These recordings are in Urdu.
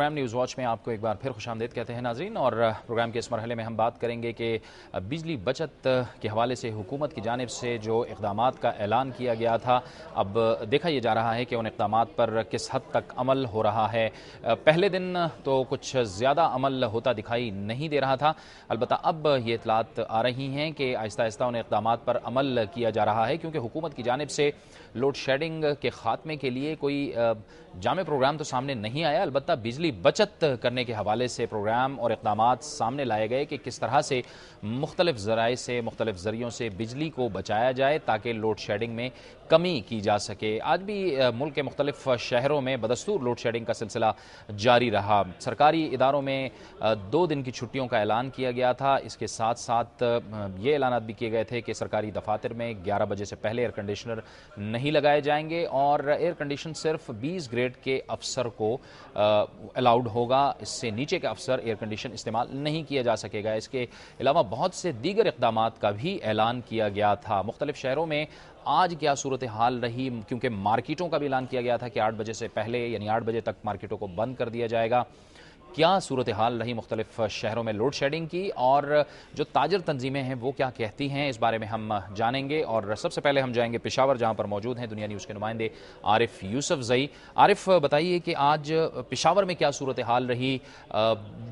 پروگرام نیوز واچ میں آپ کو ایک بار پھر خوش آمدید کہتے ہیں ناظرین، اور پروگرام کے اس مرحلے میں ہم بات کریں گے کہ بجلی بچت کے حوالے سے حکومت کی جانب سے جو اقدامات کا اعلان کیا گیا تھا، اب دیکھا یہ جا رہا ہے کہ ان اقدامات پر کس حد تک عمل ہو رہا ہے۔ پہلے دن تو کچھ زیادہ عمل ہوتا دکھائی نہیں دے رہا تھا، البتہ اب یہ اطلاعات آ رہی ہیں کہ آہستہ آہستہ ان اقدامات پر عمل کیا جا رہا ہے، کیونکہ حکومت کی جانب سے لوڈ شیڈنگ کے خاتمے کے لیے کوئی جامع پروگرام تو سامنے نہیں آیا، البتہ بجلی بچت کرنے کے حوالے سے پروگرام اور اقدامات سامنے لائے گئے کہ کس طرح سے مختلف ذرائع سے، مختلف ذریعوں سے بجلی کو بچایا جائے تاکہ لوڈ شیڈنگ میں کمی کی جا سکے۔ آج بھی ملک کے مختلف شہروں میں بدستور لوڈ شیڈنگ کا سلسلہ جاری رہا۔ سرکاری اداروں میں 2 دن کی چھٹیوں کا اعلان کیا گیا تھا، اس کے ساتھ ساتھ یہ اعلانات بھی کیے گئے تھے کہ سرکاری دفاتر میں 11 بجے سے پہلے ایئر کنڈیشنر نہیں لگائے جائیں گے، اور ایئر کنڈیشن صرف 20 گریڈ کے افسر کو الاؤڈ ہوگا، اس سے نیچے کے افسر ایئر کنڈیشن استعمال نہیں کیا جا سکے گا۔ اس کے علاوہ بہت سے دیگر اقدامات کا بھی اعلان کیا گیا تھا۔ مختلف شہروں میں آج کیا صورتحال رہی، کیونکہ مارکیٹوں کا بھی اعلان کیا گیا تھا کہ 8 بجے سے پہلے یعنی 8 بجے تک مارکیٹوں کو بند کر دیا جائے گا۔ کیا صورتحال رہی مختلف شہروں میں لوڈ شیڈنگ کی، اور جو تاجر تنظیمیں ہیں وہ کیا کہتی ہیں، اس بارے میں ہم جانیں گے۔ اور سب سے پہلے ہم جائیں گے پشاور، جہاں پر موجود ہیں دنیا نیوز کے نمائندے عارف یوسف زئی۔ عارف، بتائیے کہ آج پشاور میں کیا صورتحال رہی؟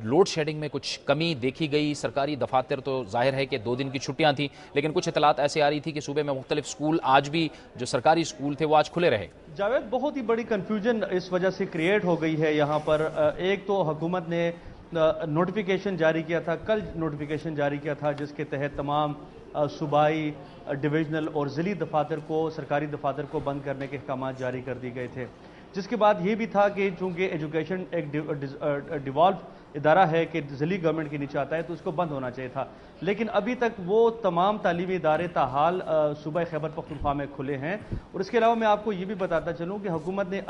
لوڈ شیڈنگ میں کچھ کمی دیکھی گئی؟ سرکاری دفاتر تو ظاہر ہے کہ 2 دن کی چھٹیاں تھیں، لیکن کچھ اطلاعات ایسے آ رہی تھی کہ صوبے میں مختلف اسکول آج بھی جو سرکاری اسکول تھے وہ آج کھلے رہے۔ جاوید، بہت ہی بڑی کنفیوژن اس وجہ سے کریٹ ہو گئی ہے یہاں پر۔ ایک تو حکومت نے نوٹیفیکیشن جاری کیا تھا، کل نوٹیفیکیشن جاری کیا تھا، جس کے تحت تمام صوبائی، ڈویژنل اور ضلعی دفاتر کو، سرکاری دفاتر کو بند کرنے کے احکامات جاری کر دیے گئے تھے۔ جس کے بعد یہ بھی تھا کہ چونکہ ایجوکیشن ایک ڈیوالو ادارہ ہے کہ ضلعی گورنمنٹ کے نیچے آتا ہے، تو اس کو بند ہونا چاہیے تھا، لیکن ابھی تک وہ تمام تعلیمی ادارے تاحال صوبہ خیبر پختونخوا میں کھلے ہیں۔ اور اس کے علاوہ میں آپ کو یہ بھی بتاتا چلوں کہ حکومت نے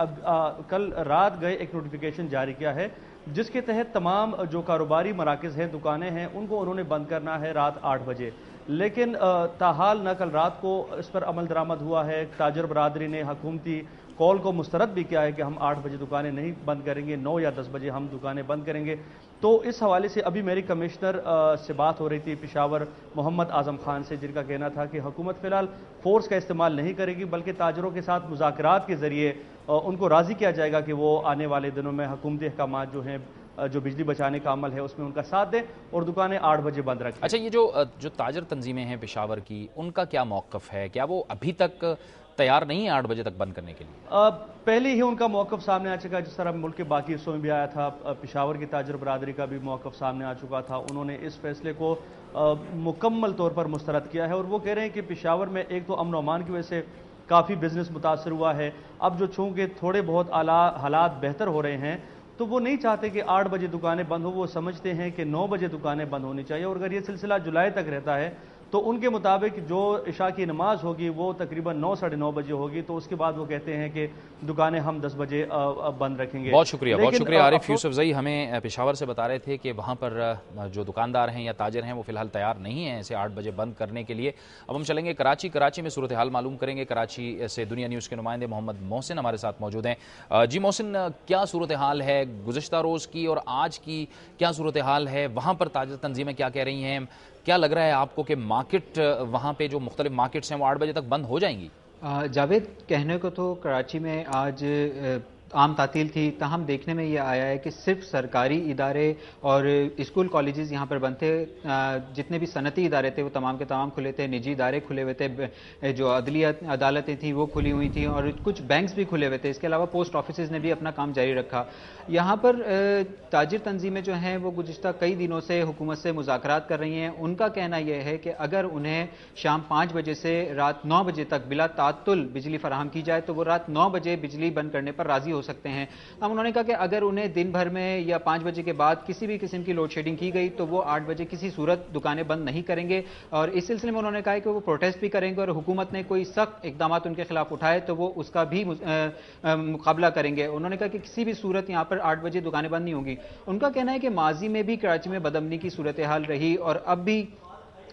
کل رات گئے ایک نوٹیفیکیشن جاری کیا ہے، جس کے تحت تمام جو کاروباری مراکز ہیں، دکانیں ہیں، ان کو انہوں نے بند کرنا ہے رات 8 بجے، لیکن تاحال نہ کل رات کو اس پر عمل درآمد ہوا ہے۔ تاجر برادری نے حکومتی کال کو مسترد بھی کیا ہے کہ ہم 8 بجے دکانیں نہیں بند کریں گے، 9 یا 10 بجے ہم دکانیں بند کریں گے۔ تو اس حوالے سے ابھی میری کمشنر سے بات ہو رہی تھی پشاور، محمد اعظم خان سے، جن کا کہنا تھا کہ حکومت فی الحال فورس کا استعمال نہیں کرے گی، بلکہ تاجروں کے ساتھ مذاکرات کے ذریعے ان کو راضی کیا جائے گا کہ وہ آنے والے دنوں میں حکومتی احکامات جو ہیں، جو بجلی بچانے کا عمل ہے، اس میں ان کا ساتھ دیں اور دکانیں 8 بجے بند رکھیں۔ اچھا، یہ جو تاجر تنظیمیں ہیں پشاور کی، ان کا کیا موقف ہے؟ کیا وہ ابھی تک تیار نہیں ہے 8 بجے تک بند کرنے کے لیے؟ پہلے ہی ان کا موقف سامنے آ چکا، جس طرح ملک کے باقی حصوں میں بھی آیا تھا۔ پشاور کی تاجر برادری کا بھی موقف سامنے آ چکا تھا، انہوں نے اس فیصلے کو مکمل طور پر مسترد کیا ہے، اور وہ کہہ رہے ہیں کہ پشاور میں ایک تو امن و امان کی وجہ سے کافی بزنس متاثر ہوا ہے، اب جو چونکہ تھوڑے بہت حالات بہتر ہو رہے ہیں، تو وہ نہیں چاہتے کہ 8 بجے دکانیں بند ہو، وہ سمجھتے ہیں کہ 9 بجے دکانیں بند ہونی چاہیے، اور اگر یہ سلسلہ جولائی تک رہتا ہے تو ان کے مطابق جو عشاء کی نماز ہوگی وہ تقریباً 9 ساڑھے 9 بجے ہوگی، تو اس کے بعد وہ کہتے ہیں کہ دکانیں ہم 10 بجے بند رکھیں گے۔ بہت شکریہ عارف یوسف زئی، ہمیں پشاور سے بتا رہے تھے کہ وہاں پر جو دکاندار ہیں یا تاجر ہیں وہ فی الحال تیار نہیں ہیں اسے 8 بجے بند کرنے کے لیے۔ اب ہم چلیں گے کراچی میں صورتحال معلوم کریں گے۔ کراچی سے دنیا نیوز کے نمائندے محمد محسن ہمارے ساتھ موجود ہیں۔ جی محسن، کیا صورتحال ہے گزشتہ روز کی اور آج کی؟ کیا صورتحال ہے وہاں پر؟ تاجر تنظیمیں کیا کہہ رہی ہیں؟ کیا لگ رہا ہے آپ کو کہ مارکیٹ وہاں پہ جو مختلف مارکیٹس ہیں وہ 8 بجے تک بند ہو جائیں گی؟ جاوید، کہنے کو تو کراچی میں آج عام تعطیل تھی، تاہم دیکھنے میں یہ آیا ہے کہ صرف سرکاری ادارے اور اسکول کالجز یہاں پر بند تھے، جتنے بھی صنعتی ادارے تھے وہ تمام کے تمام کھلے تھے، نجی ادارے کھلے ہوئے تھے، جو عدلیہ عدالتیں تھیں وہ کھلی ہوئی تھیں، اور کچھ بینکس بھی کھلے ہوئے تھے۔ اس کے علاوہ پوسٹ آفیسز نے بھی اپنا کام جاری رکھا۔ یہاں پر تاجر تنظیمیں جو ہیں وہ گزشتہ کئی دنوں سے حکومت سے مذاکرات کر رہی ہیں۔ ان کا کہنا یہ ہے کہ اگر انہیں شام 5 بجے سے رات 9 بجے تک بلا تعطل بجلی فراہم کی جائے تو وہ رات 9 بجے بجلی بند کرنے پر راضی ہو سکتے ہیں۔ اب انہوں نے کہا کہ اگر انہیں دن بھر میں یا 5 بجے کے بعد کسی بھی قسم کی لوڈ شیڈنگ کی گئی تو وہ 8 بجے کسی صورت دکانیں بند نہیں کریں گے، اور اس سلسلے میں انہوں نے کہا کہ وہ پروٹیسٹ بھی کریں گے، اور حکومت نے کوئی سخت اقدامات ان کے خلاف اٹھائے تو وہ اس کا بھی مقابلہ کریں گے۔ انہوں نے کہا کہ کسی بھی صورت یہاں پر 8 بجے دکانیں بند نہیں ہوں گی۔ ان کا کہنا ہے کہ ماضی میں بھی کراچی میں بدامنی کی صورتحال رہی، اور اب بھی